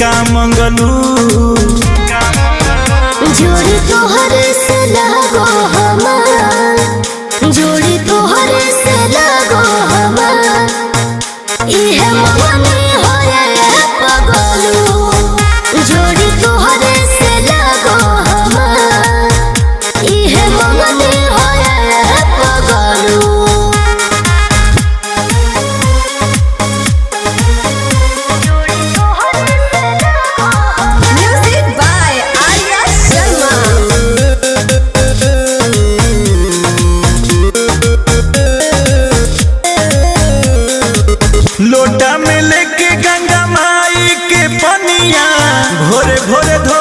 का मंगलू जोड़ी तोहर से लगो हमार, जोड़ी तोहर से लगो हमार, इहे मगनी होए पगलू। जोड़ी तोहर से लगो हमार, इहे मगनी होए पगलू। Music by Arya Sharma. लोटा में लेके गंगा माई के पनिया भोरे भोरे धो